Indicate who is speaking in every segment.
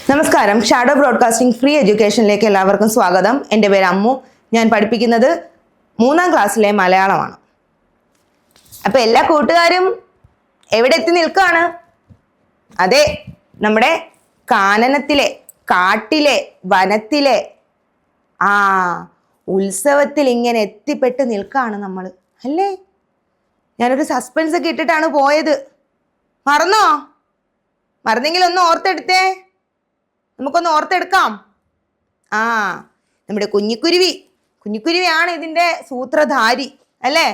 Speaker 1: നമസ്കാരം. Shadow broadcasting free എഡ്യൂക്കേഷനിലേക്ക് എല്ലാവർക്കും സ്വാഗതം. എൻ്റെ പേര് അമ്മു. ഞാൻ പഠിപ്പിക്കുന്നത് 3ാം ക്ലാസ്സിലെ മലയാളമാണ്. അപ്പം എല്ലാ കൂട്ടുകാരും എവിടെ എത്തി നിൽക്കുകയാണ്? അതെ, നമ്മുടെ കാനനത്തിലെ, കാട്ടിലെ, വനത്തിലെ ഉത്സവത്തിൽ ഇങ്ങനെ എത്തിപ്പെട്ട് നിൽക്കുകയാണ് നമ്മൾ, അല്ലേ? ഞാനൊരു സസ്പെൻസ് ഒക്കെ ഇട്ടിട്ടാണ് പോയത്. മറന്നോ? മറന്നെങ്കിൽ ഒന്ന് ഓർത്തെടുത്തേ, നമുക്കൊന്ന് ഓർത്തെടുക്കാം. നമ്മുടെ കുഞ്ഞിക്കുരുവിയാണ് ഇതിൻ്റെ സൂത്രധാരി, അല്ലേ?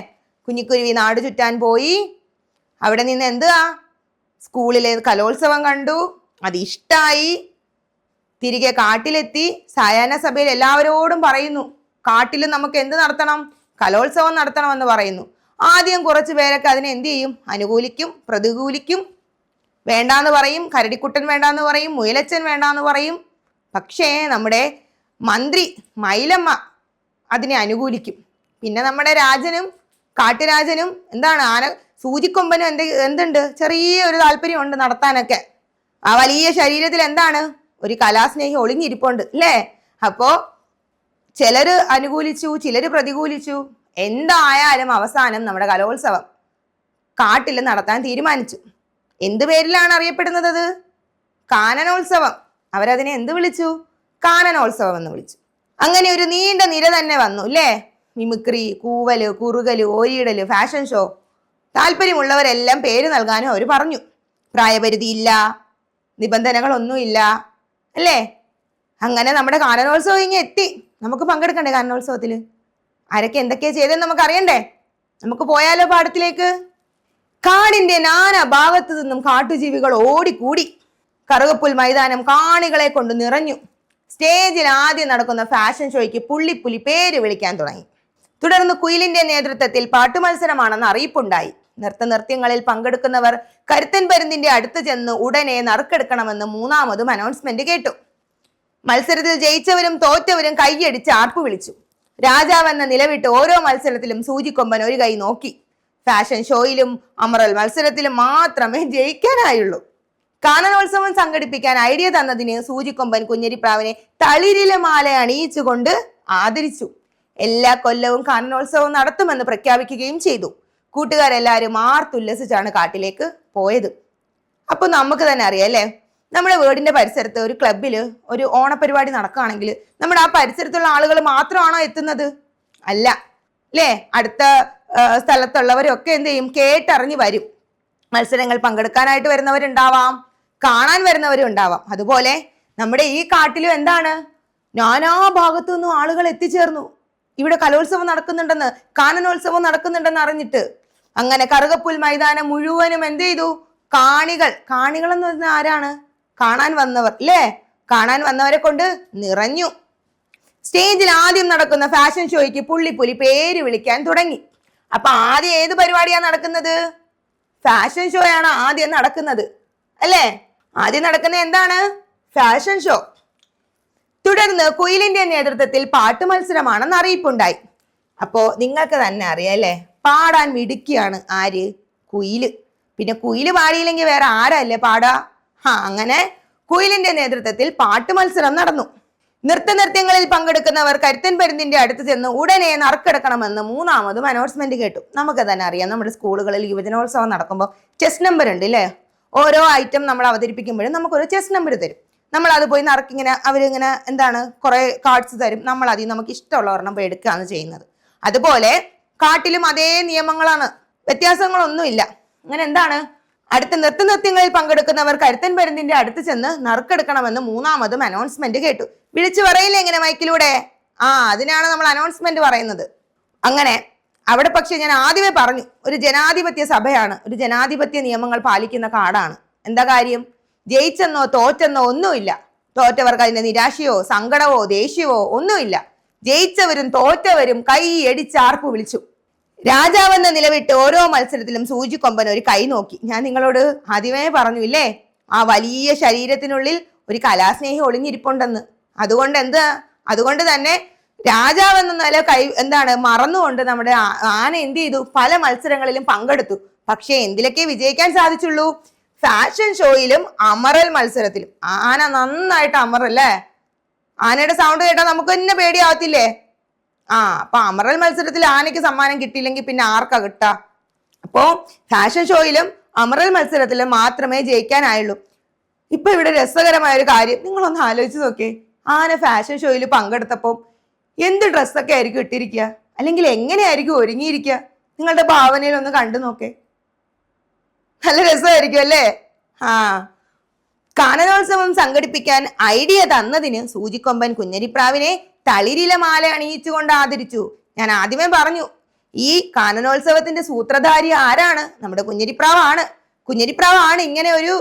Speaker 1: കുഞ്ഞിക്കുരുവി നാട് ചുറ്റാൻ പോയി. അവിടെ നിന്ന് എന്തുവാ, സ്കൂളിലെ കലോത്സവം കണ്ടു, അത് ഇഷ്ടായി. തിരികെ കാട്ടിലെത്തി. സായാഹ്ന സഭയിൽ എല്ലാവരോടും പറയുന്നു, കാട്ടിൽ നമുക്ക് എന്ത് നടത്തണം? കലോത്സവം നടത്തണമെന്ന് പറയുന്നു. ആദ്യം കുറച്ച് പേരൊക്കെ അതിനെ എന്ത് ചെയ്യും? അനുകൂലിക്കും, പ്രതികൂലിക്കും. വേണ്ടാന്ന് പറയും, കരടിക്കുട്ടൻ വേണ്ടാന്ന് പറയും, മുയലച്ചൻ വേണ്ടാന്ന് പറയും. പക്ഷേ നമ്മുടെ മന്ത്രി മൈലമ്മ അതിനെ അനുകൂലിക്കും. പിന്നെ നമ്മുടെ രാജനും കാട്ടുരാജനും എന്താണ്, സൂചിക്കൊമ്പനും എന്തുണ്ട്, ചെറിയൊരു താല്പര്യമുണ്ട് നടത്താനൊക്കെ. ആ വലിയ ശരീരത്തിൽ എന്താണ്, ഒരു കലാസ്നേഹി ഒളിഞ്ഞിരിപ്പുണ്ട്, അല്ലേ? അപ്പോ ചിലര് അനുകൂലിച്ചു, ചിലര് പ്രതികൂലിച്ചു. എന്തായാലും അവസാനം നമ്മുടെ കലോത്സവം കാട്ടിൽ നടത്താൻ തീരുമാനിച്ചു. എന്ത് പേരിലാണ് അറിയപ്പെടുന്നത്? അത് കാനനോത്സവം. അവരതിനെ എന്ത് വിളിച്ചു? കാനനോത്സവം എന്ന് വിളിച്ചു. അങ്ങനെ ഒരു നീണ്ട നിര തന്നെ വന്നു, അല്ലേ? മിമിക്രി, കൂവല്, കുറുകല്, ഓരിയിടല്, ഫാഷൻ ഷോ. താല്പര്യമുള്ളവരെല്ലാം പേര് നൽകാനും അവർ പറഞ്ഞു. പ്രായപരിധി ഇല്ല, നിബന്ധനകളൊന്നുമില്ല, അല്ലേ? അങ്ങനെ നമ്മുടെ കാനനോത്സവം ഇങ്ങനെ എത്തി. നമുക്ക് പങ്കെടുക്കണ്ടേ കാനനോത്സവത്തിൽ? ആരൊക്കെ എന്തൊക്കെയാ ചെയ്തെന്ന് നമുക്ക് അറിയണ്ടേ? നമുക്ക് പോയാലോ പാഠത്തിലേക്ക്? കാടിന്റെ നാനാ ഭാഗത്തു നിന്നും കാട്ടുജീവികൾ ഓടിക്കൂടി. കറുകപ്പുൽ മൈതാനം കാണികളെ കൊണ്ട് നിറഞ്ഞു. സ്റ്റേജിൽ ആദ്യം നടക്കുന്ന ഫാഷൻ ഷോയ്ക്ക് പുള്ളിപ്പുലി പേര് വിളിക്കാൻ തുടങ്ങി. തുടർന്ന് കുയിലിന്റെ നേതൃത്വത്തിൽ പാട്ടുമത്സരമാണെന്ന് അറിയിപ്പുണ്ടായി. നൃത്തങ്ങളിൽ പങ്കെടുക്കുന്നവർ കരുത്തൻ പരുന്തിന്റെ അടുത്ത് ചെന്ന് ഉടനെ നറുക്കെടുക്കണമെന്ന് 3ാമതും അനൗൺസ്മെന്റ് കേട്ടു. മത്സരത്തിൽ ജയിച്ചവരും തോറ്റവരും കൈയടിച്ച് ആർപ്പ് വിളിച്ചു. രാജാവെന്ന നിലവിട്ട് ഓരോ മത്സരത്തിലും സൂചിക്കൊമ്പൻ ഒരു കൈ നോക്കി. ഫാഷൻ ഷോയിലും അമറൽ മത്സരത്തിലും മാത്രമേ ജയിക്കാനായുള്ളൂ. കാനനോത്സവം സംഘടിപ്പിക്കാൻ ഐഡിയ തന്നതിന് സൂചിക്കൊമ്പൻ കുഞ്ഞരിപ്രാവിനെ തളിരില മാല അണിയിച്ചുകൊണ്ട് ആദരിച്ചു. എല്ലാ കൊല്ലവും കാനനോത്സവം നടത്തുമെന്ന് പ്രഖ്യാപിക്കുകയും ചെയ്തു. കൂട്ടുകാരെല്ലാവരും ആർത്തുല്ലസിച്ചാണ് കാട്ടിലേക്ക് പോയത്. അപ്പൊ നമുക്ക് തന്നെ അറിയാം, അല്ലേ? നമ്മുടെ വീടിന്റെ പരിസരത്ത് ഒരു ക്ലബില് ഒരു ഓണപരിപാടി നടക്കുകയാണെങ്കിൽ നമ്മുടെ ആ പരിസരത്തുള്ള ആളുകൾ മാത്രമാണോ എത്തുന്നത്? അല്ല, അല്ലേ? അടുത്ത സ്ഥലത്തുള്ളവരൊക്കെ എന്ത് ചെയ്യും? കേട്ടറിഞ്ഞു വരും. മത്സരങ്ങൾ പങ്കെടുക്കാനായിട്ട് വരുന്നവരുണ്ടാവാം, കാണാൻ വരുന്നവരും ഉണ്ടാവാം. അതുപോലെ നമ്മുടെ ഈ കാട്ടിലും എന്താണ്, നാനാ ഭാഗത്തു നിന്നും ആളുകൾ എത്തിച്ചേർന്നു. ഇവിടെ കലോത്സവം നടക്കുന്നുണ്ടെന്ന്, കാനനോത്സവം നടക്കുന്നുണ്ടെന്ന് അറിഞ്ഞിട്ട്. അങ്ങനെ കറുകപ്പുൽ മൈതാനം മുഴുവനും എന്ത് ചെയ്തു? കാണികൾ എന്ന് പറഞ്ഞാൽ ആരാണ്? കാണാൻ വന്നവർ, അല്ലേ? കാണാൻ വന്നവരെ കൊണ്ട് നിറഞ്ഞു. സ്റ്റേജിൽ ആദ്യം നടക്കുന്ന ഫാഷൻ ഷോയ്ക്ക് പുള്ളിപ്പുലി പേര് വിളിക്കാൻ തുടങ്ങി. അപ്പൊ ആദ്യം ഏത് പരിപാടിയാണ് നടക്കുന്നത്? ഫാഷൻ ഷോ ആണ് ആദ്യം നടക്കുന്നത്, അല്ലേ? ആദ്യം നടക്കുന്നത് എന്താണ്? Fashion show. തുടർന്ന് കുയിലിന്റെ നേതൃത്വത്തിൽ പാട്ട് മത്സരമാണെന്ന് അറിയിപ്പുണ്ടായി. അപ്പോ നിങ്ങൾക്ക് തന്നെ അറിയാം, അല്ലേ? പാടാൻ മിടുക്കിയാണ് ആര്? കുയില്. പിന്നെ കുയില് പാടിയില്ലെങ്കിൽ വേറെ ആരല്ലേ പാടാ? അങ്ങനെ കുയിലിന്റെ നേതൃത്വത്തിൽ പാട്ട് മത്സരം നടന്നു. നൃത്തങ്ങളിൽ പങ്കെടുക്കുന്നവർ കരുത്തൻ പരുന്തിന്റെ അടുത്ത് ചെന്ന് ഉടനെ നറുക്കെടുക്കണമെന്ന് 3ാമതും അനൗൺസ്മെന്റ് കേട്ടു. നമുക്ക് തന്നെ അറിയാം, നമ്മുടെ സ്കൂളുകളിൽ യുവജനോത്സവം നടക്കുമ്പോൾ ചെസ് നമ്പർ ഉണ്ട്, അല്ലേ? ഓരോ ഐറ്റം നമ്മൾ അവതരിപ്പിക്കുമ്പോഴും നമുക്കൊരു ചെസ് നമ്പർ തരും. നമ്മൾ അത് പോയി നറുക്കിങ്ങനെ അവരിങ്ങനെ എന്താണ് കുറെ കാർഡ്സ് തരും. നമ്മൾ അതിൽ നമുക്ക് ഇഷ്ടമുള്ള ഒരെണ്ണം പോയി എടുക്കുകയാണ് ചെയ്യുന്നത്. അതുപോലെ കാട്ടിലും അതേ നിയമങ്ങളാണ്, വ്യത്യാസങ്ങളൊന്നുമില്ല. അങ്ങനെ എന്താണ്, അടുത്ത നൃത്തങ്ങളിൽ പങ്കെടുക്കുന്നവർ കരുത്തൻ പരുന്തിന്റെ അടുത്ത് ചെന്ന് നറുക്കെടുക്കണമെന്ന് 3ാമതും അനൗൺസ്മെന്റ് കേട്ടു. വിളിച്ചു പറയില്ലേ ഇങ്ങനെ മൈക്കിലൂടെ? അതിനാണ് നമ്മൾ അനൗൺസ്മെന്റ് പറയുന്നത്. അങ്ങനെ അവിടെ പക്ഷെ ഞാൻ ആദ്യമേ പറഞ്ഞു, ഒരു ജനാധിപത്യ സഭയാണ്, ഒരു ജനാധിപത്യ നിയമങ്ങൾ പാലിക്കുന്ന കാടാണ്. എന്താ കാര്യം? ജയിച്ചെന്നോ തോറ്റെന്നോ ഒന്നുമില്ല. തോറ്റവർക്ക് അതിന്റെ നിരാശയോ സങ്കടവോ ദേഷ്യമോ ഒന്നുമില്ല. ജയിച്ചവരും തോറ്റവരും കൈയടിച്ചാർപ്പ് വിളിച്ചു. രാജാവെന്ന നിലവിട്ട് ഓരോ മത്സരത്തിലും സൂചിക്കൊമ്പൻ ഒരു കൈ നോക്കി. ഞാൻ നിങ്ങളോട് ആദ്യമേ പറഞ്ഞു, ഇല്ലേ? ആ വലിയ ശരീരത്തിനുള്ളിൽ ഒരു കലാസ്നേഹി ഒളിഞ്ഞിരിപ്പുണ്ടെന്ന്. അതുകൊണ്ട് തന്നെ രാജാവെന്ന നില മറന്നുകൊണ്ട് നമ്മുടെ ആന എന്ത് ചെയ്തു? പല മത്സരങ്ങളിലും പങ്കെടുത്തു. പക്ഷെ എന്തിലൊക്കെ വിജയിക്കാൻ സാധിച്ചുള്ളൂ? ഫാഷൻ ഷോയിലും അമറൽ മത്സരത്തിലും. ആന നന്നായിട്ട് അമറല്ലേ? ആനയുടെ സൗണ്ട് കേട്ടാൽ നമുക്ക് തന്നെ പേടിയാവത്തില്ലേ? അപ്പൊ അമറൽ മത്സരത്തിൽ ആനയ്ക്ക് സമ്മാനം കിട്ടിയില്ലെങ്കിൽ പിന്നെ ആർക്കാ കിട്ടാ? അപ്പോ ഫാഷൻ ഷോയിലും അമറൽ മത്സരത്തിലും മാത്രമേ ജയിക്കാനായുള്ളൂ. ഇപ്പൊ ഇവിടെ രസകരമായ ഒരു കാര്യം നിങ്ങളൊന്ന് ആലോചിച്ച് നോക്കേ. ആന ഫാഷൻ ഷോയിൽ പങ്കെടുത്തപ്പോ എന്ത് ഡ്രസ്സൊക്കെ ആയിരിക്കും ഇട്ടിരിക്കുക, അല്ലെങ്കിൽ എങ്ങനെയായിരിക്കും ഒരുങ്ങിയിരിക്കുക? നിങ്ങളുടെ ഭാവനയിൽ ഒന്ന് കണ്ടു നോക്കേ. നല്ല രസമായിരിക്കും അല്ലേ? കാനനോത്സവം സംഘടിപ്പിക്കാൻ ഐഡിയ തന്നതിന് സൂചിക്കൊമ്പൻ കുഞ്ഞരിപ്രാവിനെ തളിരില മാല അണിയിച്ചുകൊണ്ട് ആദരിച്ചു. ഞാൻ ആദ്യമേ പറഞ്ഞു, ഈ കാനനോത്സവത്തിന്റെ സൂത്രധാരി ആരാണ്? നമ്മുടെ കുഞ്ഞരിപ്രാവാണ്. കുഞ്ഞരിപ്രാവാണ് ഇങ്ങനെ ഒരു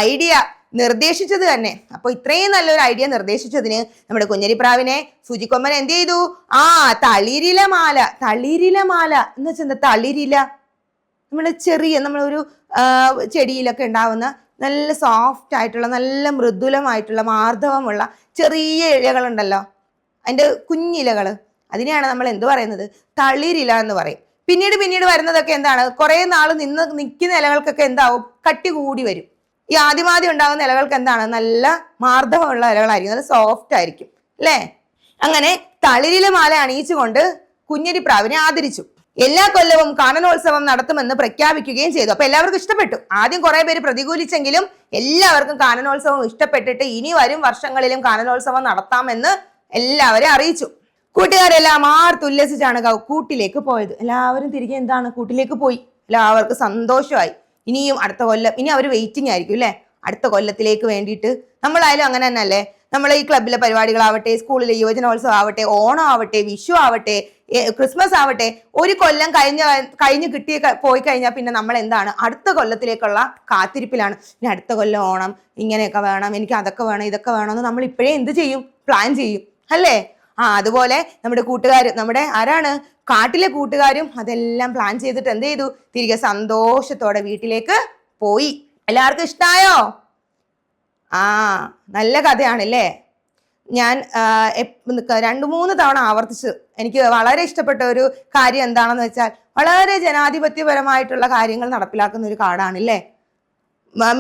Speaker 1: ഐഡിയ നിർദ്ദേശിച്ചത് തന്നെ. അപ്പൊ ഇത്രയും നല്ലൊരു ഐഡിയ നിർദ്ദേശിച്ചതിന് നമ്മുടെ കുഞ്ഞരിപ്രാവിനെ സൂചിക്കൊമ്പൻ എന്ത് ചെയ്തു? തളിരില മാല. തളിരില മാല എന്ന് വെച്ചാൽ എന്താ? തളിരില നമ്മളൊരു ചെടിയിലൊക്കെ ഉണ്ടാവുന്ന നല്ല സോഫ്റ്റ് ആയിട്ടുള്ള, നല്ല മൃദുലമായിട്ടുള്ള, മാർദ്ദവമുള്ള ചെറിയ ഇലകളുണ്ടല്ലോ, അതിന്റെ കുഞ്ഞിലകള്, അതിനെയാണ് നമ്മൾ എന്ത് പറയുന്നത്? തളിരില എന്ന് പറയും. പിന്നീട് വരുന്നതൊക്കെ എന്താണ്? കുറെ നാൾ നിൽക്കുന്ന ഇലകൾക്കൊക്കെ എന്താവും? കട്ടി കൂടി വരും. ഈ ആദ്യം ഉണ്ടാകുന്ന ഇലകൾക്ക് എന്താണ്? നല്ല മാർദ്ദവമുള്ള ഇലകളായിരിക്കും, നല്ല സോഫ്റ്റ് ആയിരിക്കും അല്ലേ? അങ്ങനെ തളിരില മാല അണിയിച്ചുകൊണ്ട് കുഞ്ഞരിപ്രാവിനെ ആദരിച്ചു. എല്ലാ കൊല്ലവും കാനനോത്സവം നടത്തുമെന്ന് പ്രഖ്യാപിക്കുകയും ചെയ്തു. അപ്പൊ എല്ലാവർക്കും ഇഷ്ടപ്പെട്ടു. ആദ്യം കുറെ പേര് പ്രതികൂലിച്ചെങ്കിലും എല്ലാവർക്കും കാനനോത്സവം ഇഷ്ടപ്പെട്ടിട്ട് ഇനി വരും വർഷങ്ങളിലും കാനനോത്സവം നടത്താമെന്ന് എല്ലാവരും അറിയിച്ചു. കൂട്ടുകാരെല്ലാം ആർത്തുല്ലസിച്ചാണ് കൂട്ടിലേക്ക് പോയത്. എല്ലാവരും തിരികെ കൂട്ടിലേക്ക് പോയി. എല്ലാവർക്കും സന്തോഷമായി. ഇനിയും അടുത്ത കൊല്ലം, ഇനി അവർ വെയിറ്റിംഗ് ആയിരിക്കും അല്ലെ? അടുത്ത കൊല്ലത്തിലേക്ക് വേണ്ടിയിട്ട്. നമ്മളായാലും അങ്ങനെ തന്നെ അല്ലേ? നമ്മൾ ഈ ക്ലബിലെ പരിപാടികളാവട്ടെ, സ്കൂളിലെ യുവജനോത്സവം ആവട്ടെ, ഓണം ആവട്ടെ, വിഷു ആവട്ടെ, ക്രിസ്മസ് ആവട്ടെ, ഒരു കൊല്ലം കഴിഞ്ഞ് പോയി കഴിഞ്ഞാൽ പിന്നെ നമ്മൾ അടുത്ത കൊല്ലത്തിലേക്കുള്ള കാത്തിരിപ്പിലാണ്. ഇനി അടുത്ത കൊല്ലം ഓണം ഇങ്ങനെയൊക്കെ വേണം, എനിക്ക് അതൊക്കെ വേണം, ഇതൊക്കെ വേണമെന്ന് നമ്മൾ ഇപ്പോഴേ എന്ത് ചെയ്യും? പ്ലാൻ ചെയ്യും അല്ലേ? അതുപോലെ നമ്മുടെ കൂട്ടുകാർ, നമ്മുടെ ആരാണ്? കാട്ടിലെ കൂട്ടുകാരും അതെല്ലാം പ്ലാൻ ചെയ്തിട്ട് എന്ത് ചെയ്തു? തിരികെ സന്തോഷത്തോടെ വീട്ടിലേക്ക് പോയി. എല്ലാവർക്കും ഇഷ്ടായോ? നല്ല കഥയാണല്ലേ? ഞാൻ 2-3 തവണ ആവർത്തിച്ച് എനിക്ക് വളരെ ഇഷ്ടപ്പെട്ട ഒരു കാര്യം എന്താണെന്ന് വെച്ചാൽ, വളരെ ജനാധിപത്യപരമായിട്ടുള്ള കാര്യങ്ങൾ നടപ്പിലാക്കുന്ന ഒരു കാടാണ് അല്ലേ?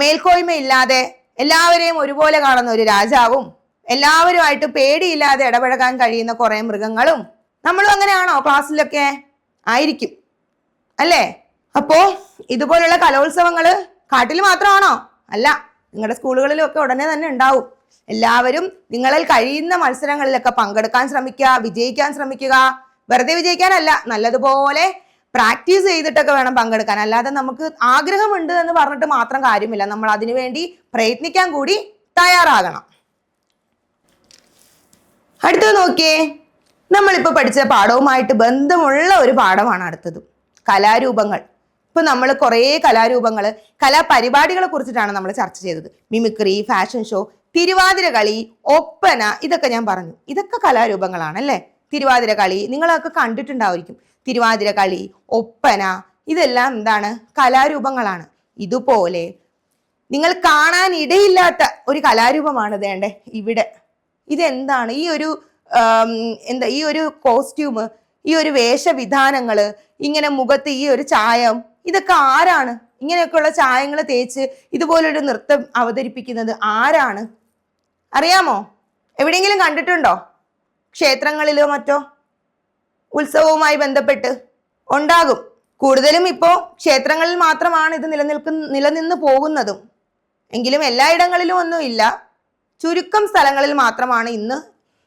Speaker 1: മേൽക്കോയ്മയില്ലാതെ എല്ലാവരെയും ഒരുപോലെ കാണുന്ന ഒരു രാജാവും, എല്ലാവരുമായിട്ട് പേടിയില്ലാതെ ഇടപഴകാൻ കഴിയുന്ന കുറെ മൃഗങ്ങളും. നമ്മളും അങ്ങനെയാണോ? ക്ലാസ്സിലൊക്കെ ആയിരിക്കും അല്ലേ? അപ്പോ ഇതുപോലുള്ള കലോത്സവങ്ങള് കാട്ടിൽ മാത്രമാണോ? അല്ല, നിങ്ങളുടെ സ്കൂളുകളിലും ഒക്കെ ഉടനെ തന്നെ ഉണ്ടാവും. എല്ലാവരും നിങ്ങളിൽ കഴിയുന്ന മത്സരങ്ങളിലൊക്കെ പങ്കെടുക്കാൻ ശ്രമിക്കുക, വിജയിക്കാൻ ശ്രമിക്കുക. വെറുതെ വിജയിക്കാനല്ല, നല്ലതുപോലെ പ്രാക്ടീസ് ചെയ്തിട്ടൊക്കെ വേണം പങ്കെടുക്കാൻ. അല്ലാതെ നമുക്ക് ആഗ്രഹമുണ്ട് എന്ന് പറഞ്ഞിട്ട് മാത്രം കാര്യമില്ല. നമ്മൾ അതിനുവേണ്ടി പ്രയത്നിക്കാൻ കൂടി തയ്യാറാകണം. അടുത്തത് നോക്കിയേ, നമ്മളിപ്പോൾ പഠിച്ച പാഠവുമായിട്ട് ബന്ധമുള്ള ഒരു പാഠമാണ് അടുത്തത്. കലാരൂപങ്ങൾ. ഇപ്പൊ നമ്മൾ കുറേ കലാരൂപങ്ങൾ, കലാപരിപാടികളെ കുറിച്ചിട്ടാണ് നമ്മൾ ചർച്ച ചെയ്തത്. മിമിക്രി, ഫാഷൻ ഷോ, തിരുവാതിര കളി, ഒപ്പന, ഇതൊക്കെ ഞാൻ പറഞ്ഞു. ഇതൊക്കെ കലാരൂപങ്ങളാണ് അല്ലേ? തിരുവാതിര കളി നിങ്ങളൊക്കെ കണ്ടിട്ടുണ്ടായിരിക്കും. തിരുവാതിര കളി, ഒപ്പന, ഇതെല്ലാം കലാരൂപങ്ങളാണ്. ഇതുപോലെ നിങ്ങൾ കാണാൻ ഇടയില്ലാത്ത ഒരു കലാരൂപമാണ് വേണ്ടേ ഇവിടെ. ഇതെന്താണ്? ഈ ഒരു കോസ്റ്റ്യൂം, ഈ ഒരു വേഷവിധാനങ്ങള്, ഇങ്ങനെ മുഖത്ത് ഈ ഒരു ചായം, ഇതൊക്കെ ആരാണ്? ഇങ്ങനെയൊക്കെയുള്ള ചായങ്ങൾ തേച്ച് ഇതുപോലൊരു നൃത്തം അവതരിപ്പിക്കുന്നത് ആരാണ്? അറിയാമോ? എവിടെയെങ്കിലും കണ്ടിട്ടുണ്ടോ? ക്ഷേത്രങ്ങളിലോ മറ്റോ ഉത്സവവുമായി ബന്ധപ്പെട്ട് ഉണ്ടാകും. കൂടുതലും ഇപ്പോ ക്ഷേത്രങ്ങളിൽ മാത്രമാണ് ഇത് നിലനിന്ന് പോകുന്നതും. എങ്കിലും എല്ലായിടങ്ങളിലും ഒന്നും ഇല്ല. ചുരുക്കം സ്ഥലങ്ങളിൽ മാത്രമാണ് ഇന്ന്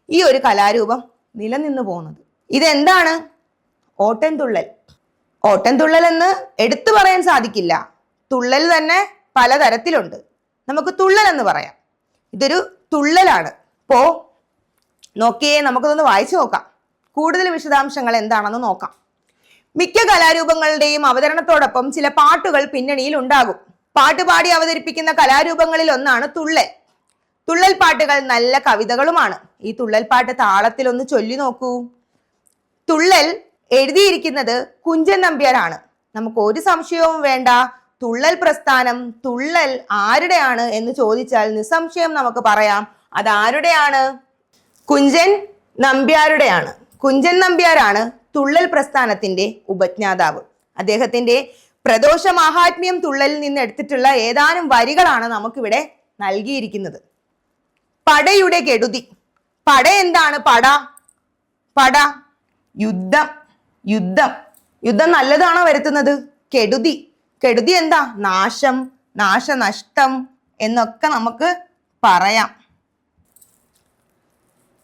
Speaker 1: ഈ ഒരു കലാരൂപം നിലനിന്ന് പോകുന്നത്. ഇതെന്താണ്? ഓട്ടൻതുള്ളൽ. ഓട്ടൻതുള്ളൽ എന്ന് എടുത്തു പറയാൻ സാധിക്കില്ല. തുള്ളൽ തന്നെ പലതരത്തിലുണ്ട്. നമുക്ക് തുള്ളൽ എന്ന് പറയാം. ഇതൊരു തുള്ളലാണ്. അപ്പോ നോക്കിയേ, നമുക്കതൊന്ന് വായിച്ചു നോക്കാം. കൂടുതൽ വിശദാംശങ്ങൾ എന്താണെന്ന് നോക്കാം. മിക്ക കലാരൂപങ്ങളുടെയും അവതരണത്തോടൊപ്പം ചില പാട്ടുകൾ പിന്നണിയിൽ ഉണ്ടാകും. പാട്ടുപാടി അവതരിപ്പിക്കുന്ന കലാരൂപങ്ങളിൽ ഒന്നാണ് തുള്ളൽ. തുള്ളൽ പാട്ടുകൾ നല്ല കവിതകളുമാണ്. ഈ തുള്ളൽ പാട്ട് താളത്തിൽ ഒന്ന് ചൊല്ലി നോക്കൂ. തുള്ളൽ എഴുതിയിരിക്കുന്നത് കുഞ്ചൻ നമ്പ്യാരാണ്. നമുക്ക് ഒരു സംശയവും വേണ്ട. തുള്ളൽ പ്രസ്ഥാനം, തുള്ളൽ ആരുടെയാണ് എന്ന് ചോദിച്ചാൽ നിസ്സംശയം നമുക്ക് പറയാം, അതാരുടെയാണ്? കുഞ്ചൻ നമ്പ്യാരുടെയാണ്. കുഞ്ചൻ നമ്പ്യാരാണ് തുള്ളൽ പ്രസ്ഥാനത്തിന്റെ ഉപജ്ഞാതാവ്. അദ്ദേഹത്തിന്റെ പ്രദോഷ മാഹാത്മ്യം തുള്ളലിൽ നിന്ന് എടുത്തിട്ടുള്ള ഏതാനും വരികളാണ് നമുക്കിവിടെ നൽകിയിരിക്കുന്നത്. പടയുടെ കെടുതി. പട എന്താണ്? പട യുദ്ധം. യുദ്ധം യുദ്ധം നല്ലതാണോ വരുത്തുന്നത്? കെടുതി എന്താ? നാശം, നാശനഷ്ടം എന്നൊക്കെ നമുക്ക് പറയാം.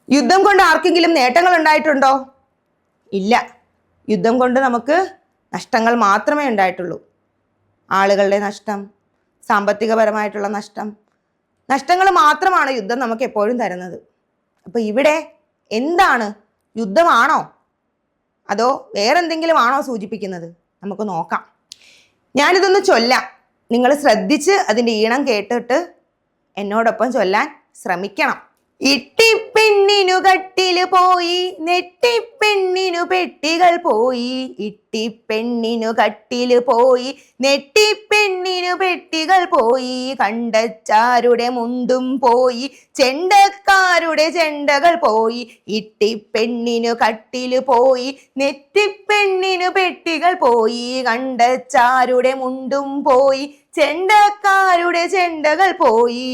Speaker 1: യുദ്ധം കൊണ്ട് ആർക്കെങ്കിലും നേട്ടങ്ങൾ ഉണ്ടായിട്ടുണ്ടോ? ഇല്ല. യുദ്ധം കൊണ്ട് നമുക്ക് നഷ്ടങ്ങൾ മാത്രമേ ഉണ്ടായിട്ടുള്ളൂ. ആളുകളുടെ നഷ്ടം, സാമ്പത്തികപരമായിട്ടുള്ള നഷ്ടങ്ങൾ മാത്രമാണ് യുദ്ധം നമുക്ക് എപ്പോഴും തരുന്നത്. അപ്പൊ ഇവിടെ എന്താണ്? യുദ്ധമാണോ അതോ വേറെന്തെങ്കിലും ആണോ സൂചിപ്പിക്കുന്നത്? നമുക്ക് നോക്കാം. ഞാനിതൊന്ന് ചൊല്ലാം. നിങ്ങൾ ശ്രദ്ധിച്ച് അതിൻ്റെ ഈണം കേട്ടിട്ട് എന്നോടൊപ്പം ചൊല്ലാൻ ശ്രമിക്കണം. ഇട്ടിപ്പെണ്ണിനു കട്ടില് പോയി, നെട്ടിപ്പെണ്ണിനു പെട്ടികൾ പോയി. ഇട്ടിപ്പെണ്ണിനു കട്ടില് പോയി, നെട്ടിപ്പെണ്ണിനു പെട്ടികൾ പോയി. കണ്ടച്ചാരുടെ മുണ്ടും പോയി, ചെണ്ടക്കാരുടെ ചെണ്ടകൾ പോയി. ഇട്ടിപ്പെണ്ണിനു കട്ടില് പോയി, നെറ്റിപ്പെണ്ണിനു പെട്ടികൾ പോയി. കണ്ടച്ചാരുടെ മുണ്ടും പോയി, ചെണ്ടക്കാരുടെ ചെണ്ടകൾ പോയി.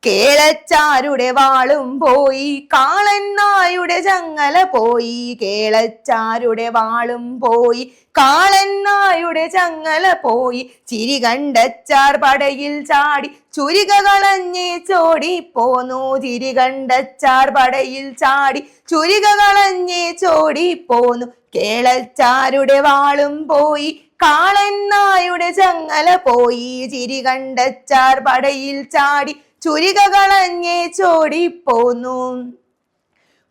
Speaker 1: കേളച്ചാരുടെ വാളും പോയി, കാളൻ നായുടെ ചങ്ങല പോയി. കേളച്ചാരുടെ വാളും പോയി, കാളൻ നായുടെ ചങ്ങല പോയി. ചിരി കണ്ടച്ചാർ പടയിൽ ചാടി, ചുരിക കളഞ്ഞേ ചോടിപ്പോന്നു. ചിരി കണ്ടച്ചാർ പടയിൽ ചാടി, ചുരിക കളഞ്ഞേ ചോടിപ്പോന്നു. കേളച്ചാരുടെ വാളും പോയി, കാളൻ നായുടെ ചങ്ങല പോയി. ചിരി കണ്ടച്ചാർ പടയിൽ ചാടി, ചുരിക കളഞ്ഞേ ചോടിപ്പോന്നു.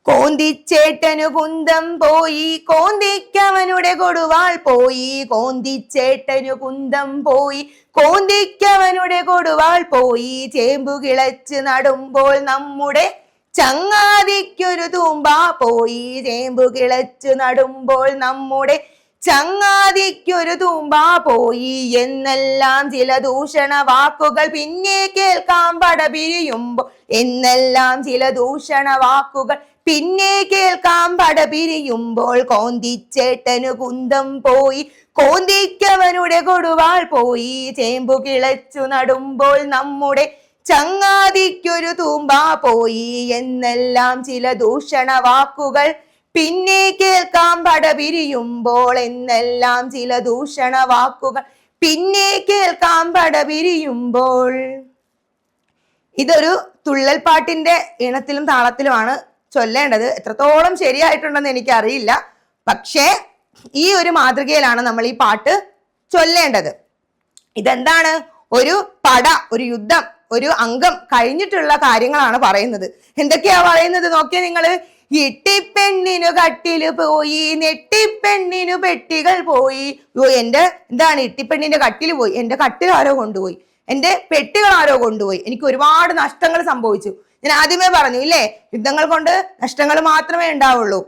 Speaker 1: കോന്തിച്ചേട്ടനു കുന്തം പോയി, കോന്തിക്കവനുടെ കൊടുവാൾ പോയി. കോന്തിച്ചേട്ടനു കുന്തം പോയി, കോന്തിക്കവനുടെ കൊടുവാൾ പോയി. ചേമ്പു കിളച്ച് നടുമ്പോൾ നമ്മുടെ ചങ്ങാതിക്കൊരു തൂമ്പ പോയി. ചേമ്പു കിളച്ച് നടുമ്പോൾ നമ്മുടെ ചങ്ങാതിക്കൊരു തൂമ്പ പോയി. എന്നെല്ലാം ചില ദൂഷണ വാക്കുകൾ പിന്നെ കേൾക്കാം പടപിരിയുമ്പോൾ. എന്നെല്ലാം ചില ദൂഷണ വാക്കുകൾ പിന്നെ കേൾക്കാം പടപിരിയുമ്പോൾ. കോന്തിച്ചേട്ടനു കുന്തം പോയി, കോന്തിക്കവനുടെ കൊടുവാൾ പോയി. ചേമ്പു കിളച്ചു നടുമ്പോൾ നമ്മുടെ ചങ്ങാതിക്കൊരു തൂമ്പ പോയി. എന്നെല്ലാം ചില ദൂഷണ വാക്കുകൾ പിന്നെ കേൾക്കാം പടപിരിയുമ്പോൾ. എന്നെല്ലാം ചില ദൂഷണ വാക്കുകൾ പിന്നെ കേൾക്കാം പടപിരിയുമ്പോൾ. ഇതൊരു തുള്ളൽ പാട്ടിന്റെ ഈണത്തിലും താളത്തിലുമാണ് ചൊല്ലേണ്ടത്. എത്രത്തോളം ശരിയായിട്ടുണ്ടെന്ന് എനിക്കറിയില്ല. പക്ഷേ ഈ ഒരു മാതൃകയിലാണ് നമ്മൾ ഈ പാട്ട് ചൊല്ലേണ്ടത്. ഇതെന്താണ്? ഒരു പട, ഒരു യുദ്ധം, ഒരു അംഗം കഴിഞ്ഞിട്ടുള്ള കാര്യങ്ങളാണ് പറയുന്നത്. എന്തൊക്കെയാ പറയുന്നത് നോക്കിയാ നിങ്ങള്. ഇട്ടിപ്പെണ്ണിനു കട്ടില് പോയി, നെട്ടിപ്പെണ്ണിനു പെട്ടികൾ പോയി. എന്റെ എന്താണ്? ഇട്ടിപ്പെണ്ണിന്റെ കട്ടില് പോയി, എന്റെ കട്ടിൽ ആരോ കൊണ്ടുപോയി, എന്റെ പെട്ടികൾ ആരോ കൊണ്ടുപോയി. എനിക്ക് ഒരുപാട് നഷ്ടങ്ങൾ സംഭവിച്ചു. ഞാൻ ആദ്യമേ പറഞ്ഞു ഇല്ലേ, യുദ്ധങ്ങൾ കൊണ്ട് നഷ്ടങ്ങൾ മാത്രമേ ഉണ്ടാവുള്ളൂ.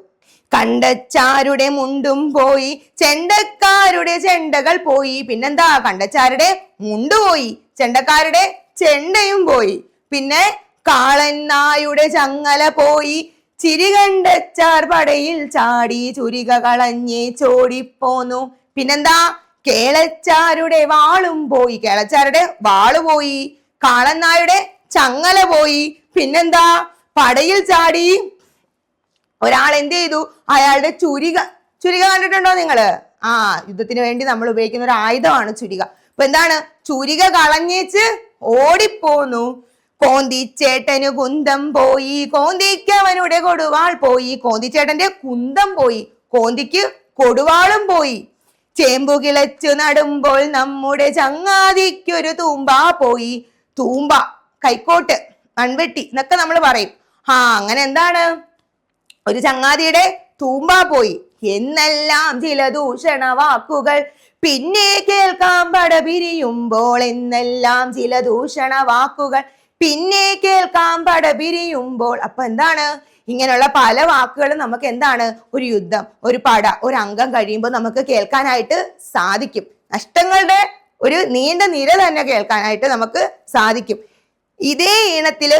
Speaker 1: കണ്ടച്ചാരുടെ മുണ്ടും പോയി, ചെണ്ടക്കാരുടെ ചെണ്ടകൾ പോയി. പിന്നെന്താ? കണ്ടച്ചാരുടെ മുണ്ട് പോയി, ചെണ്ടക്കാരുടെ ചെണ്ടയും പോയി. പിന്നെ കാളൻ നായുടെ ചങ്ങല പോയി. ചിരി കണ്ടച്ചാർ പടയിൽ ചാടി, ചുരിക കളഞ്ഞേ ചോടിപ്പോന്നു. പിന്നെന്താ? കേളച്ചാരുടെ വാളും പോയി, കേളച്ചാരുടെ വാള് പോയി. കാളൻ നായുടെ ചങ്ങല പോയി. പിന്നെന്താ? പടയിൽ ചാടി ഒരാൾ എന്ത് ചെയ്തു? അയാളുടെ ചുരിക കണ്ടിട്ടുണ്ടോ നിങ്ങള്? യുദ്ധത്തിന് വേണ്ടി നമ്മൾ ഉപയോഗിക്കുന്ന ഒരു ആയുധമാണ് ചുരിക. അപ്പൊ എന്താണ്? ചുരിക കളഞ്ഞേച്ച് ഓടിപ്പോന്നു. കോന്തിച്ചേട്ടനു കുന്തം പോയി, കോന്തിക്കവനുടെ കൊടുവാൾ പോയി. കോന്തിച്ചേട്ടന്റെ കുന്തം പോയി, കോന്തിക്ക് കൊടുവാളും പോയി. ചേമ്പു കിളച്ചു നടുമ്പോൾ നമ്മുടെ ചങ്ങാതിക്കൊരു തൂമ്പ പോയി. തൂമ്പ, കൈക്കോട്ട്, മൺവെട്ടി എന്നൊക്കെ നമ്മൾ പറയും. അങ്ങനെ എന്താണ്? ഒരു ചങ്ങാതിയുടെ തൂമ്പ പോയി. എന്നെല്ലാം ചില ദൂഷണ വാക്കുകൾ പിന്നെ കേൾക്കാം പടപിരിയുമ്പോൾ. എന്നെല്ലാം ചില ദൂഷണ വാക്കുകൾ പിന്നെ കേൾക്കാം പടപിരിയുമ്പോൾ. അപ്പൊ എന്താണ്? ഇങ്ങനെയുള്ള പല വാക്കുകളും നമുക്ക് എന്താണ്? ഒരു യുദ്ധം, ഒരു പട, ഒരു അംഗം കഴിയുമ്പോൾ നമുക്ക് കേൾക്കാനായിട്ട് സാധിക്കും. നഷ്ടങ്ങളുടെ ഒരു നീണ്ട നിര തന്നെ കേൾക്കാനായിട്ട് നമുക്ക് സാധിക്കും. ഇതേ ഈണത്തില്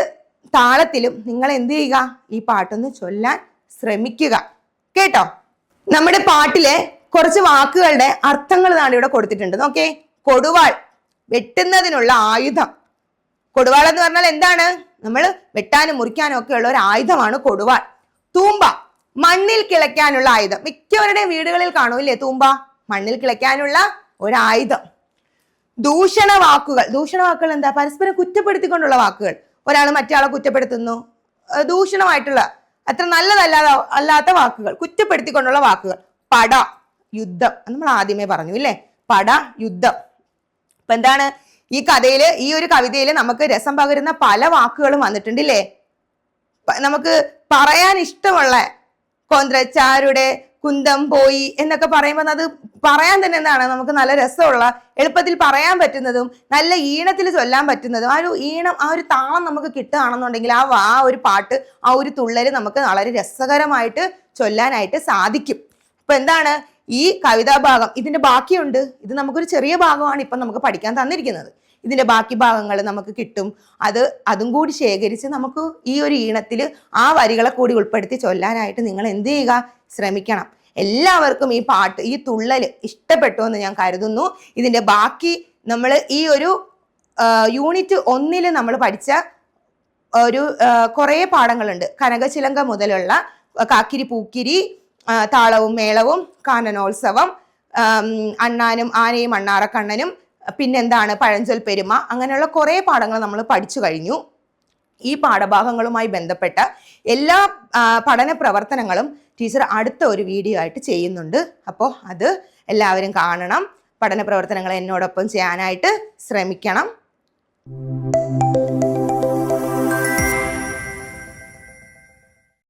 Speaker 1: താളത്തിലും നിങ്ങൾ എന്ത് ചെയ്യുക? ഈ പാട്ടൊന്ന് ചൊല്ലാൻ ശ്രമിക്കുക കേട്ടോ. നമ്മുടെ പാട്ടിലെ കുറച്ച് വാക്കുകളുടെ അർത്ഥങ്ങൾ നാണ് ഇവിടെ കൊടുത്തിട്ടുണ്ട്. നോക്കേ, കൊടുവാൾ, വെട്ടുന്നതിനുള്ള ആയുധം. കൊടുവാൾ എന്ന് പറഞ്ഞാൽ എന്താണ്? നമ്മൾ വെട്ടാനും മുറിക്കാനും ഒക്കെ ഉള്ള ഒരു ആയുധമാണ് കൊടുവാൾ. തൂമ്പ, മണ്ണിൽ കിളയ്ക്കാനുള്ള ആയുധം. മിക്കവരുടെയും വീടുകളിൽ കാണൂല്ലേ തൂമ്പ, മണ്ണിൽ കിളയ്ക്കാനുള്ള ഒരു ആയുധം. ദൂഷണവാക്കുകൾ, ദൂഷണവാക്കുകൾ എന്താ? പരസ്പരം കുറ്റപ്പെടുത്തിക്കൊണ്ടുള്ള വാക്കുകൾ. ഒരാൾ മറ്റേ കുറ്റപ്പെടുത്തുന്നു, ദൂഷണമായിട്ടുള്ള, അത്ര അല്ലാത്ത വാക്കുകൾ, കുറ്റപ്പെടുത്തിക്കൊണ്ടുള്ള വാക്കുകൾ. പട, യുദ്ധം, നമ്മൾ ആദ്യമേ പറഞ്ഞു ഇല്ലേ, പട, യുദ്ധം. അപ്പൊ എന്താണ് ഈ കഥയില്, ഈ ഒരു കവിതയിൽ നമുക്ക് രസം പകരുന്ന പല വാക്കുകളും വന്നിട്ടുണ്ടില്ലേ. നമുക്ക് പറയാൻ ഇഷ്ടമുള്ള കൊന്ത്രച്ചാരുടെ കുന്തം പോയി എന്നൊക്കെ പറയുമ്പോൾ അത് പറയാൻ തന്നെ എന്താണ് നമുക്ക് നല്ല രസമുള്ള, എളുപ്പത്തിൽ പറയാൻ പറ്റുന്നതും നല്ല ഈണത്തിൽ ചൊല്ലാൻ പറ്റുന്നതും. ആ ഒരു ഈണം, ആ ഒരു താളം നമുക്ക് കിട്ടുകയാണെന്നുണ്ടെങ്കിൽ ആ ഒരു പാട്ട്, ആ ഒരു തുള്ളല് നമുക്ക് വളരെ രസകരമായിട്ട് ചൊല്ലാനായിട്ട് സാധിക്കും. അപ്പൊ എന്താണ് ഈ കവിതാഭാഗം, ഇതിന്റെ ബാക്കിയുണ്ട്. ഇത് നമുക്കൊരു ചെറിയ ഭാഗമാണ് ഇപ്പം നമുക്ക് പഠിക്കാൻ തന്നിരിക്കുന്നത്. ഇതിന്റെ ബാക്കി ഭാഗങ്ങൾ നമുക്ക് കിട്ടും. അതും കൂടി ശേഖരിച്ച് നമുക്ക് ഈ ഒരു ഈണത്തിൽ ആ വരികളെ കൂടി ഉൾപ്പെടുത്തി ചൊല്ലാനായിട്ട് നിങ്ങൾ എന്ത് ചെയ്യുക, ശ്രമിക്കണം. എല്ലാവർക്കും ഈ പാട്ട്, ഈ തുള്ളൽ ഇഷ്ടപ്പെട്ടു എന്ന് ഞാൻ കരുതുന്നു. ഇതിന്റെ ബാക്കി നമ്മൾ ഈ ഒരു യൂണിറ്റ് 1 നമ്മൾ പഠിച്ച ഒരു കുറേ പാഠങ്ങളുണ്ട്. കനകച്ചിലങ്ക മുതലുള്ള കാക്കിരി പൂക്കിരി, താളവും മേളവും, കാനനോത്സവം, അണ്ണാനും ആനയും അണ്ണാറക്കണ്ണനും, പിന്നെന്താണ് പഴഞ്ചൊൽ പെരുമ, അങ്ങനെയുള്ള കുറേ പാഠങ്ങൾ നമ്മൾ പഠിച്ചു കഴിഞ്ഞു. ഈ പാഠഭാഗങ്ങളുമായി ബന്ധപ്പെട്ട എല്ലാ പഠന പ്രവർത്തനങ്ങളും ടീച്ചർ അടുത്ത ഒരു വീഡിയോ ആയിട്ട് ചെയ്യുന്നുണ്ട്. അപ്പോൾ അത് എല്ലാവരും കാണണം. പഠന പ്രവർത്തനങ്ങൾ എന്നോടൊപ്പം ചെയ്യാനായിട്ട് ശ്രമിക്കണം.